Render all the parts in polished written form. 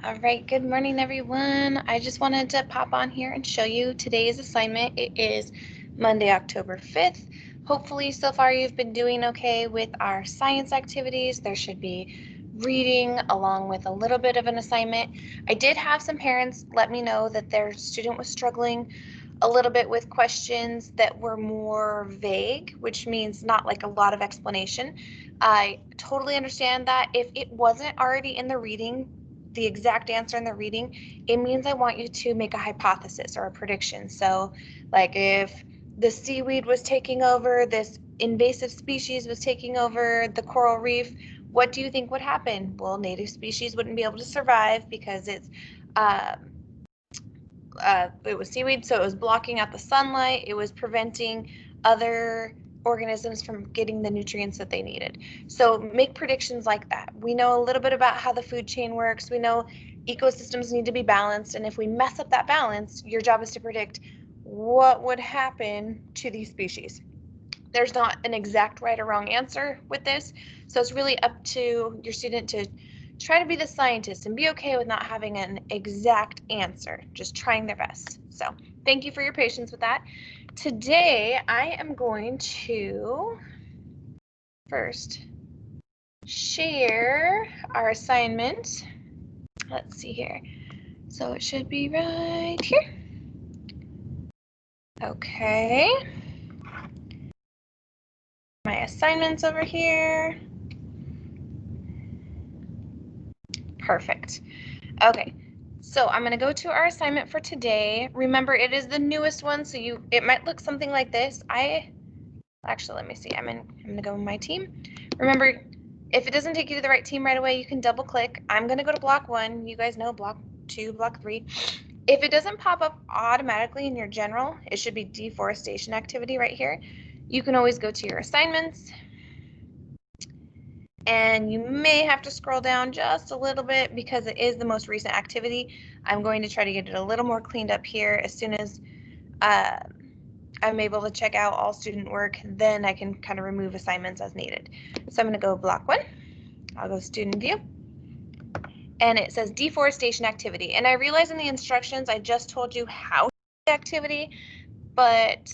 All right, good morning, everyone. I just wanted to pop on here and show you today's assignment. It is Monday, October 5th. Hopefully, so far you've been doing okay with our science activities. There should be reading along with a little bit of an assignment. I did have some parents let me know that their student was struggling a little bit with questions that were more vague, which means not like a lot of explanation. I totally understand that. If it wasn't already in the reading, the exact answer in the reading, it means I want you to make a hypothesis or a prediction. So like if the seaweed was taking over, this invasive species was taking over the coral reef, what do you think would happen? Well, native species wouldn't be able to survive because it was seaweed, so it was blocking out the sunlight. It was preventing other organisms from getting the nutrients that they needed. So make predictions like that. We know a little bit about how the food chain works. We know ecosystems need to be balanced, and if we mess up that balance, your job is to predict what would happen to these species. There's not an exact right or wrong answer with this, so it's really up to your student to try to be the scientist and be okay with not having an exact answer, just trying their best. So thank you for your patience with that. Today, I am going to first share our assignment. Let's see here. So it should be right here. Okay. My assignments over here. Perfect. Okay, so I'm going to go to our assignment for today. Remember, it is the newest one, so it might look something like this. Actually, let me see. I'm going to go in my team. Remember, if it doesn't take you to the right team right away, you can double click. I'm going to go to block 1. You guys know block 2, block 3. If it doesn't pop up automatically in your general, it should be deforestation activity right here. You can always go to your assignments, and you may have to scroll down just a little bit because it is the most recent activity. I'm going to try to get it a little more cleaned up here as soon as I'm able to check out all student work. Then I can kind of remove assignments as needed. So I'm going to go block 1. I'll go student view. And it says deforestation activity. And I realize in the instructions I just told you how to do the activity, but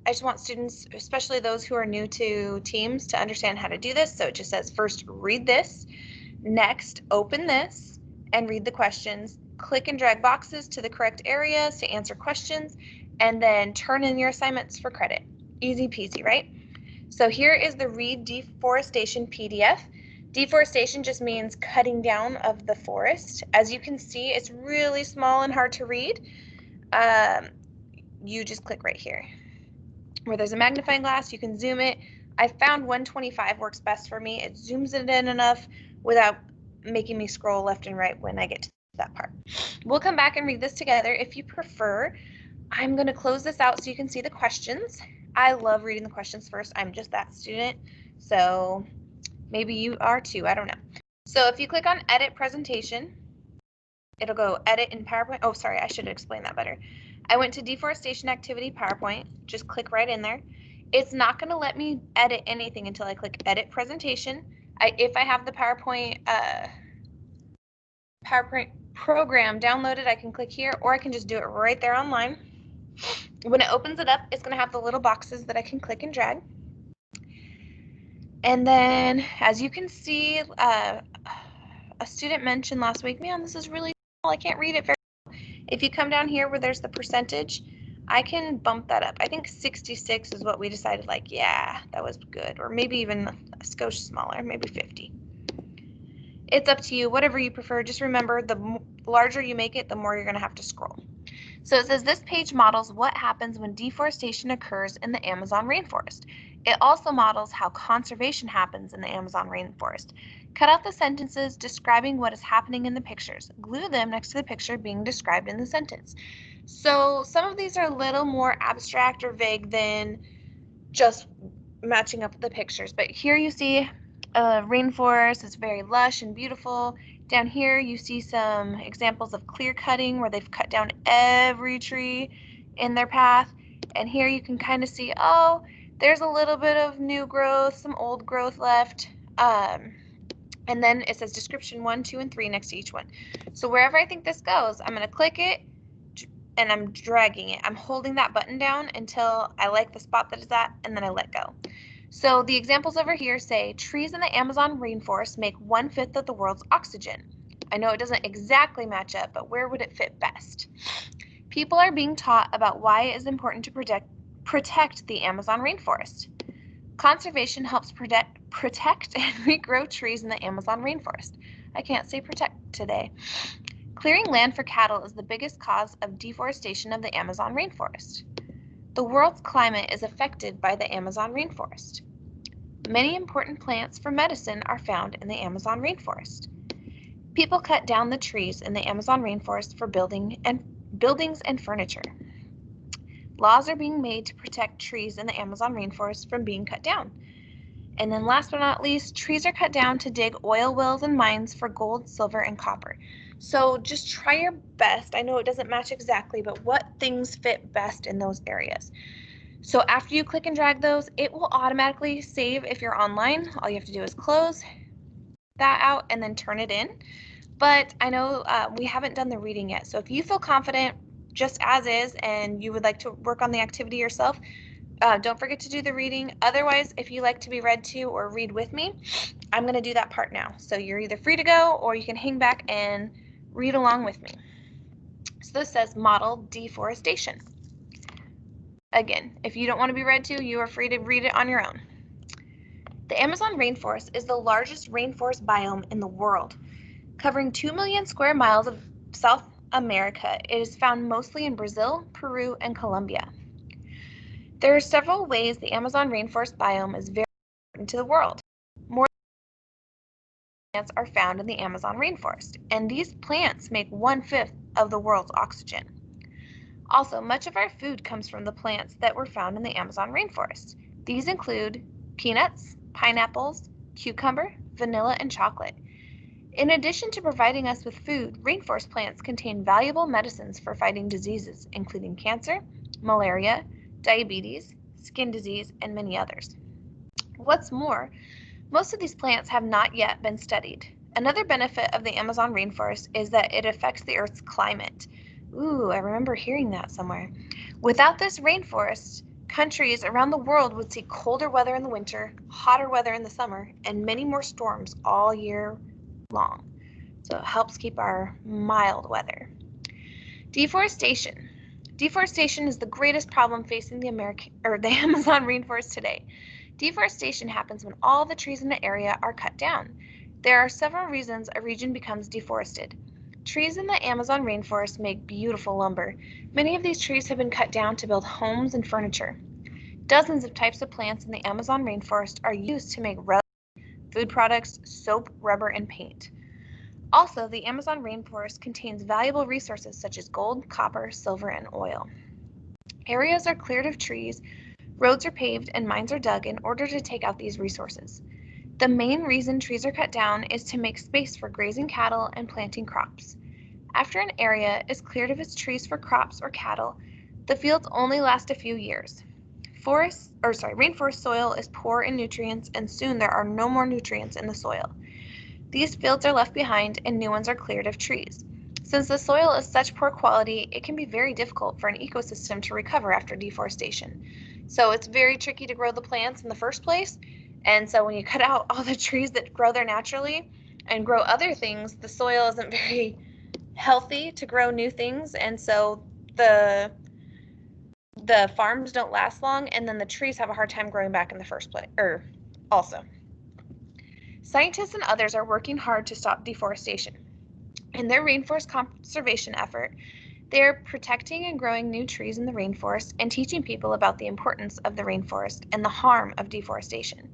I just want students, especially those who are new to Teams, to understand how to do this. So it just says first read this, next open this and read the questions, click and drag boxes to the correct areas to answer questions, and then turn in your assignments for credit. Easy peasy, right? So here is the Read Deforestation PDF. Deforestation just means cutting down of the forest. As you can see, it's really small and hard to read. You just click right here where there's a magnifying glass. You can zoom it. I found 125 works best for me. It zooms it in enough without making me scroll left and right when I get to that part. We'll come back and read this together if you prefer. I'm going to close this out so you can see the questions. I love reading the questions first. I'm just that student, so maybe you are too. I don't know. So if you click on Edit Presentation, it'll go Edit in PowerPoint. Oh, sorry, I should have explained that better. I went to Deforestation Activity PowerPoint. Just click right in there. It's not going to let me edit anything until I click Edit Presentation. If I have the PowerPoint program downloaded, I can click here, or I can just do it right there online. When it opens it up, it's going to have the little boxes that I can click and drag. And then, as you can see, a student mentioned last week, man, this is really small. I can't read it very well. If you come down here where there's the percentage, I can bump that up. I think 66 is what we decided, like, yeah, that was good. Or maybe even a skosh smaller, maybe 50. It's up to you, whatever you prefer. Just remember, the larger you make it, the more you're going to have to scroll. So it says this page models what happens when deforestation occurs in the Amazon rainforest. It also models how conservation happens in the Amazon rainforest. Cut out the sentences describing what is happening in the pictures. Glue them next to the picture being described in the sentence. So some of these are a little more abstract or vague than just matching up the pictures. But here you see a rainforest. It's very lush and beautiful. Down here you see some examples of clear cutting where they've cut down every tree in their path. And here you can kind of see, oh, there's a little bit of new growth, some old growth left. And then it says description 1, 2, and 3 next to each one. So wherever I think this goes, I'm going to click it and I'm dragging it. I'm holding that button down until I like the spot that it's at, and then I let go. So the examples over here say trees in the Amazon rainforest make 1/5 of the world's oxygen. I know it doesn't exactly match up, but where would it fit best? People are being taught about why it is important to protect the Amazon rainforest. Conservation helps protect and regrow trees in the Amazon rainforest. I can't say protect today. Clearing land for cattle is the biggest cause of deforestation of the Amazon rainforest. The world's climate is affected by the Amazon rainforest. Many important plants for medicine are found in the Amazon rainforest. People cut down the trees in the Amazon rainforest for buildings and furniture. Laws are being made to protect trees in the Amazon rainforest from being cut down. And then last but not least, trees are cut down to dig oil wells and mines for gold, silver, and copper. So just try your best. I know it doesn't match exactly, but what things fit best in those areas. So after you click and drag those, it will automatically save if you're online. All you have to do is close that out and then turn it in. But I know we haven't done the reading yet. So if you feel confident just as is and you would like to work on the activity yourself, don't forget to do the reading. Otherwise, if you like to be read to or read with me, I'm going to do that part now. So you're either free to go or you can hang back and read along with me. So this says model deforestation. Again, if you don't want to be read to, you are free to read it on your own. The Amazon rainforest is the largest rainforest biome in the world. Covering 2 million square miles of South America, it is found mostly in Brazil, Peru, and Colombia. There are several ways the Amazon rainforest biome is very important to the world. More plants are found in the Amazon rainforest, and these plants make 1/5 of the world's oxygen. Also, much of our food comes from the plants that were found in the Amazon rainforest. These include peanuts, pineapples, cucumber, vanilla, and chocolate. In addition to providing us with food, rainforest plants contain valuable medicines for fighting diseases, including cancer, malaria, diabetes, skin disease, and many others. What's more, most of these plants have not yet been studied. Another benefit of the Amazon rainforest is that it affects the Earth's climate. Ooh, I remember hearing that somewhere. Without this rainforest, countries around the world would see colder weather in the winter, hotter weather in the summer, and many more storms all year long. So it helps keep our mild weather. Deforestation. Deforestation is the greatest problem facing the Amazon rainforest today. Deforestation happens when all the trees in the area are cut down. There are several reasons a region becomes deforested. Trees in the Amazon rainforest make beautiful lumber. Many of these trees have been cut down to build homes and furniture. Dozens of types of plants in the Amazon rainforest are used to make rugs, food products, soap, rubber, and paint. Also, the Amazon rainforest contains valuable resources such as gold, copper, silver, and oil. Areas are cleared of trees, roads are paved, and mines are dug in order to take out these resources. The main reason trees are cut down is to make space for grazing cattle and planting crops. After an area is cleared of its trees for crops or cattle, the fields only last a few years. Rainforest soil is poor in nutrients, and soon there are no more nutrients in the soil. These fields are left behind and new ones are cleared of trees. Since the soil is such poor quality, it can be very difficult for an ecosystem to recover after deforestation. So it's very tricky to grow the plants in the first place. And so when you cut out all the trees that grow there naturally and grow other things, the soil isn't very healthy to grow new things. And so the farms don't last long, and then the trees have a hard time growing back in the first place, also. Scientists and others are working hard to stop deforestation. In their rainforest conservation effort, they are protecting and growing new trees in the rainforest and teaching people about the importance of the rainforest and the harm of deforestation.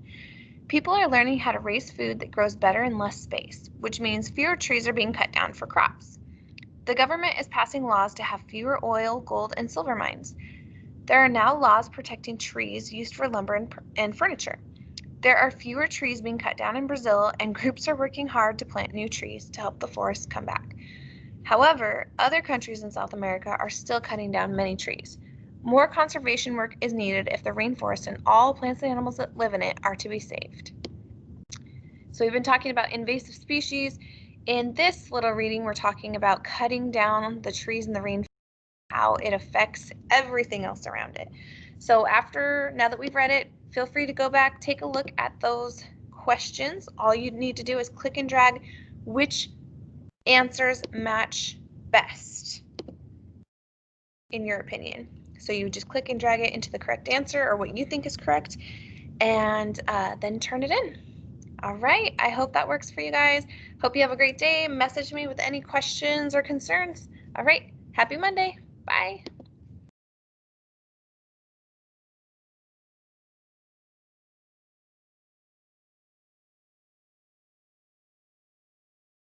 People are learning how to raise food that grows better in less space, which means fewer trees are being cut down for crops. The government is passing laws to have fewer oil, gold, and silver mines. There are now laws protecting trees used for lumber and furniture. There are fewer trees being cut down in Brazil, and groups are working hard to plant new trees to help the forests come back. However, other countries in South America are still cutting down many trees. More conservation work is needed if the rainforest and all plants and animals that live in it are to be saved. So So we've been talking about invasive species. In this little reading, we're talking about cutting down the trees in the rainforest, how it affects everything else around it. So now that we've read it, feel free to go back, take a look at those questions. All you need to do is click and drag which answers match best in your opinion. So you just click and drag it into the correct answer or what you think is correct, and then turn it in. All right, I hope that works for you guys. Hope you have a great day. Message me with any questions or concerns. All right, happy Monday. Bye.